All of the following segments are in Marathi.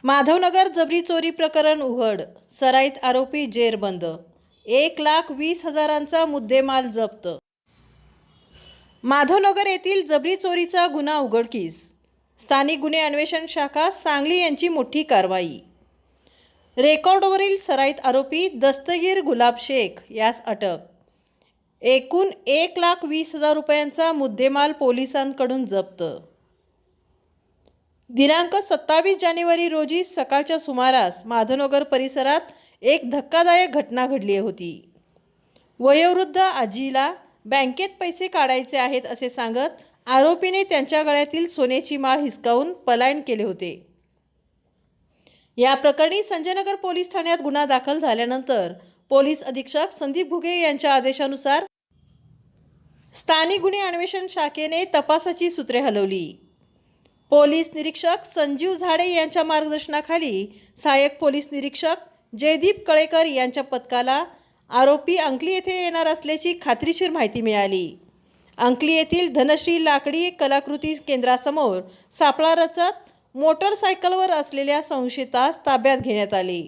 माधवनगर जबरी चोरी प्रकरण उघड, सराईत आरोपी जेरबंद, 1,20,000चा मुद्देमाल जप्त। माधवनगर येथील जबरी चोरीचा गुन्हा उघडकीस, स्थानिक गुन्हे अन्वेषण शाखा सांगली यांची मोठी कारवाई। रेकॉर्डवरील सराईत आरोपी दस्तगीर गुलाब शेख यास अटक। एकूण 1,20,000 रुपयांचा मुद्देमाल पोलिसांकडून जप्त। दिनांक 27 जानेवारी रोजी सकाळच्या सुमारास माधवनगर परिसरात एक धक्कादायक घटना घडली होती। वयोवृद्ध आजीला बँकेत पैसे काढायचे आहेत असे सांगत आरोपीने त्यांच्या गळ्यातील सोन्याची माळ हिसकावून पलायन केले होते। या प्रकरणी संजयनगर पोलीस ठाण्यात गुन्हा दाखल झाल्यानंतर पोलीस अधीक्षक संदीप घुगे यांच्या आदेशानुसार स्थानिक गुन्हे अन्वेषण शाखेने तपासाची सूत्रे हलवली। पोलीस निरीक्षक संजीव झाडे यांच्या मार्गदर्शनाखाली सहाय्यक पोलीस निरीक्षक जयदीप कळेकर यांच्या पथकाला आरोपी अंकली येथे येणार असल्याची खात्रीशीर माहिती मिळाली। अंकली येथील धनश्री लाकडी कलाकृती केंद्रासमोर सापळा रचत मोटरसायकलवर असलेल्या संशयितास ताब्यात घेण्यात आले।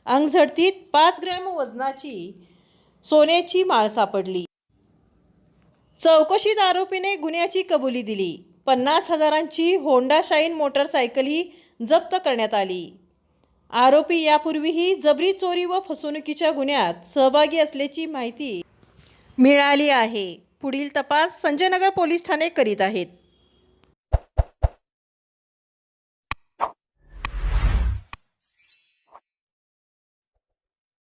अंगझडतीत 5 ग्रॅम वजनाची सोन्याची माळ सापडली। चौकशीत आरोपीने गुन्ह्याची कबुली दिली। 50,000ची होंडा शाईन मोटरसायकलही जप्त करण्यात आली। आरोपी यापूर्वीही जबरी चोरी व फसवणुकीच्या गुन्ह्यात सहभागी असल्याची माहिती मिळाली आहे। पुढील तपास संजयनगर पोलीस ठाणे करीत आहेत।